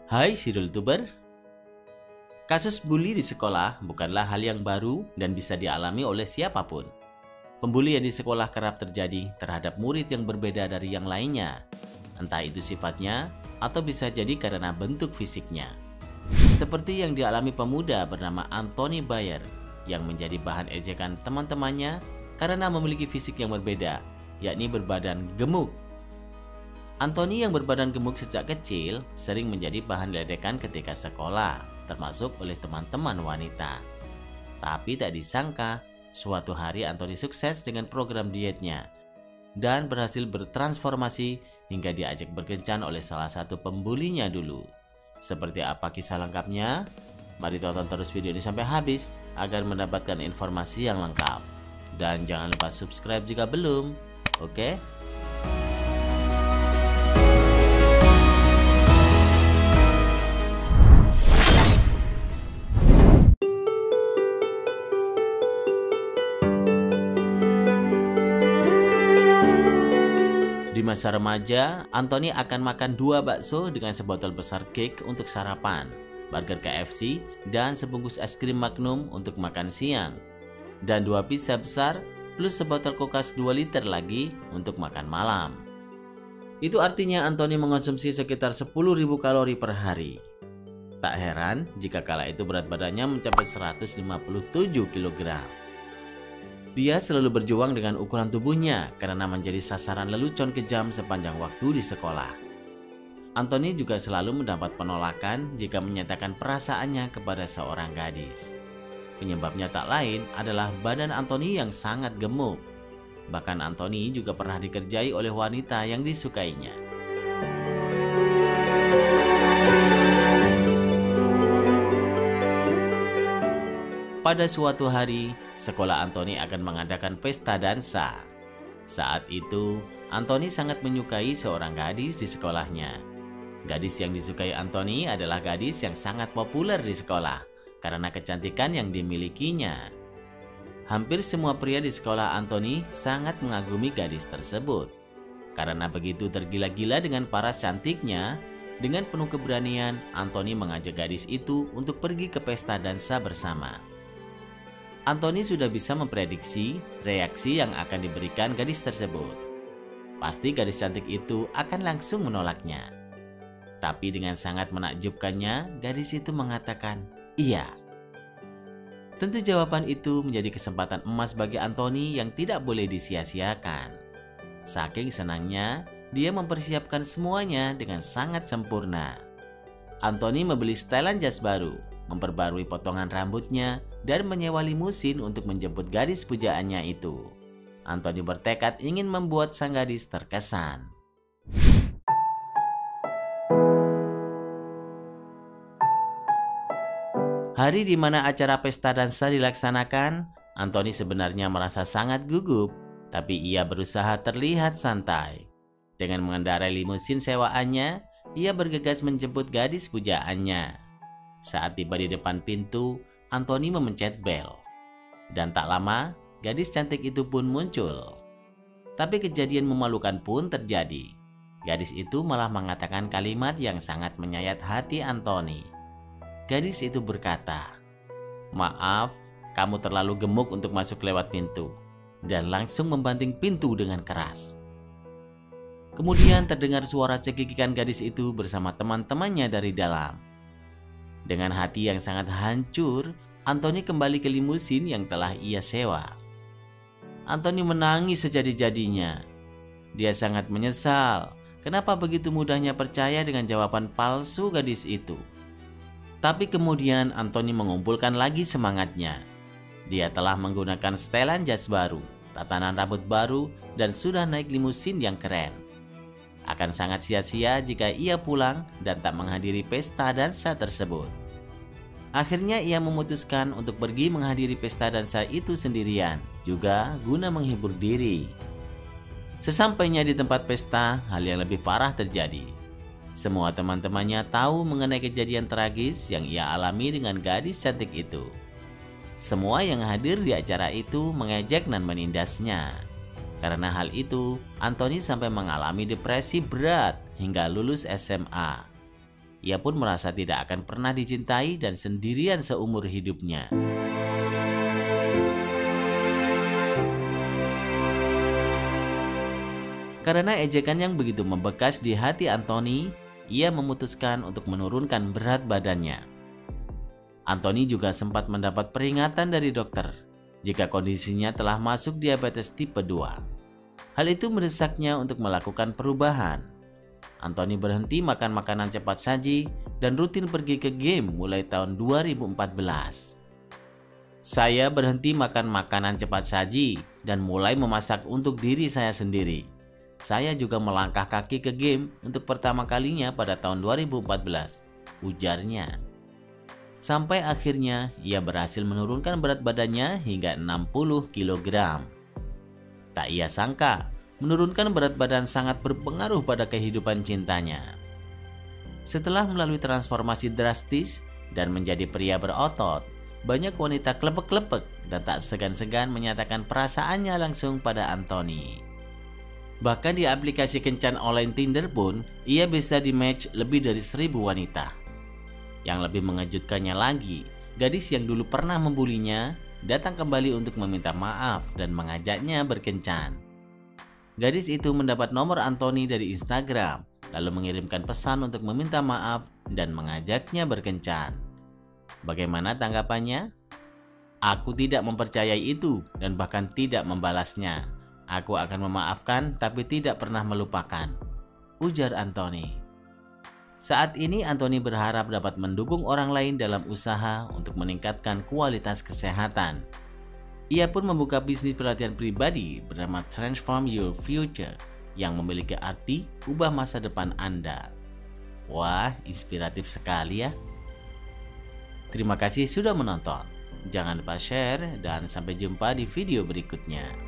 Hai Sirul Tuber. Kasus bully di sekolah bukanlah hal yang baru dan bisa dialami oleh siapapun. Pembulian di sekolah kerap terjadi terhadap murid yang berbeda dari yang lainnya. Entah itu sifatnya atau bisa jadi karena bentuk fisiknya. Seperti yang dialami pemuda bernama Anthony Bayer yang menjadi bahan ejekan teman-temannya karena memiliki fisik yang berbeda, yakni berbadan gemuk. Anthony yang berbadan gemuk sejak kecil sering menjadi bahan ledekan ketika sekolah, termasuk oleh teman-teman wanita. Tapi tak disangka, suatu hari Anthony sukses dengan program dietnya dan berhasil bertransformasi hingga diajak berkencan oleh salah satu pembulinya dulu. Seperti apa kisah lengkapnya? Mari tonton terus video ini sampai habis agar mendapatkan informasi yang lengkap. Dan jangan lupa subscribe jika belum, oke? Di masa remaja, Anthony akan makan 2 bakso dengan sebotol besar cake untuk sarapan, burger KFC, dan sebungkus es krim Magnum untuk makan siang, dan 2 pizza besar plus sebotol Coca 2 liter lagi untuk makan malam. Itu artinya Anthony mengonsumsi sekitar 10.000 kalori per hari. Tak heran jika kala itu berat badannya mencapai 157 kg. Dia selalu berjuang dengan ukuran tubuhnya karena menjadi sasaran lelucon kejam sepanjang waktu di sekolah. Anthony juga selalu mendapat penolakan jika menyatakan perasaannya kepada seorang gadis. Penyebabnya tak lain adalah badan Anthony yang sangat gemuk. Bahkan Anthony juga pernah dikerjai oleh wanita yang disukainya. Pada suatu hari, sekolah Anthony akan mengadakan pesta dansa. Saat itu, Anthony sangat menyukai seorang gadis di sekolahnya. Gadis yang disukai Anthony adalah gadis yang sangat populer di sekolah karena kecantikan yang dimilikinya. Hampir semua pria di sekolah Anthony sangat mengagumi gadis tersebut. Karena begitu tergila-gila dengan paras cantiknya, dengan penuh keberanian, Anthony mengajak gadis itu untuk pergi ke pesta dansa bersama. Anthony sudah bisa memprediksi reaksi yang akan diberikan gadis tersebut. Pasti gadis cantik itu akan langsung menolaknya. Tapi dengan sangat menakjubkannya, gadis itu mengatakan, "Iya." Tentu jawaban itu menjadi kesempatan emas bagi Anthony yang tidak boleh disia-siakan. Saking senangnya, dia mempersiapkan semuanya dengan sangat sempurna. Anthony membeli setelan jas baru, memperbarui potongan rambutnya, dan menyewa limusin untuk menjemput gadis pujaannya itu. Anthony bertekad ingin membuat sang gadis terkesan. Hari di mana acara pesta dansa dilaksanakan, Anthony sebenarnya merasa sangat gugup, tapi ia berusaha terlihat santai. Dengan mengendarai limusin sewaannya, ia bergegas menjemput gadis pujaannya. Saat tiba di depan pintu, Anthony memencet bel. Dan tak lama, gadis cantik itu pun muncul. Tapi kejadian memalukan pun terjadi. Gadis itu malah mengatakan kalimat yang sangat menyayat hati Anthony. Gadis itu berkata, "Maaf, kamu terlalu gemuk untuk masuk lewat pintu." Dan langsung membanting pintu dengan keras. Kemudian terdengar suara cekikikan gadis itu bersama teman-temannya dari dalam. Dengan hati yang sangat hancur, Anthony kembali ke limusin yang telah ia sewa. Anthony menangis sejadi-jadinya. Dia sangat menyesal kenapa begitu mudahnya percaya dengan jawaban palsu gadis itu. Tapi kemudian Anthony mengumpulkan lagi semangatnya. Dia telah menggunakan setelan jas baru, tatanan rambut baru, dan sudah naik limusin yang keren. Akan sangat sia-sia jika ia pulang dan tak menghadiri pesta dansa tersebut. Akhirnya ia memutuskan untuk pergi menghadiri pesta dansa itu sendirian, juga guna menghibur diri. Sesampainya di tempat pesta, hal yang lebih parah terjadi. Semua teman-temannya tahu mengenai kejadian tragis yang ia alami dengan gadis cantik itu. Semua yang hadir di acara itu mengejek dan menindasnya. Karena hal itu, Anthony sampai mengalami depresi berat hingga lulus SMA. ia pun merasa tidak akan pernah dicintai dan sendirian seumur hidupnya. Karena ejekan yang begitu membekas di hati Anthony, ia memutuskan untuk menurunkan berat badannya. Anthony juga sempat mendapat peringatan dari dokter jika kondisinya telah masuk diabetes tipe 2. Hal itu mendesaknya untuk melakukan perubahan. Anthony berhenti makan makanan cepat saji dan rutin pergi ke game mulai tahun 2014. Saya berhenti makan makanan cepat saji dan mulai memasak untuk diri saya sendiri. Saya juga melangkah kaki ke game untuk pertama kalinya pada tahun 2014, ujarnya. Sampai akhirnya ia berhasil menurunkan berat badannya hingga 60 kg. Tak ia sangka, menurunkan berat badan sangat berpengaruh pada kehidupan cintanya. Setelah melalui transformasi drastis dan menjadi pria berotot, banyak wanita klepek-klepek dan tak segan-segan menyatakan perasaannya langsung pada Anthony. Bahkan di aplikasi kencan online Tinder pun, ia bisa di-match lebih dari 1.000 wanita. Yang lebih mengejutkannya lagi, gadis yang dulu pernah membulinya datang kembali untuk meminta maaf dan mengajaknya berkencan. Gadis itu mendapat nomor Anthony dari Instagram, lalu mengirimkan pesan untuk meminta maaf dan mengajaknya berkencan. Bagaimana tanggapannya? Aku tidak mempercayai itu dan bahkan tidak membalasnya. Aku akan memaafkan tapi tidak pernah melupakan, ujar Anthony. Saat ini Anthony berharap dapat mendukung orang lain dalam usaha untuk meningkatkan kualitas kesehatan. Ia pun membuka bisnis pelatihan pribadi bernama Transform Your Future yang memiliki arti ubah masa depan Anda. Wah, inspiratif sekali ya. Terima kasih sudah menonton. Jangan lupa share dan sampai jumpa di video berikutnya.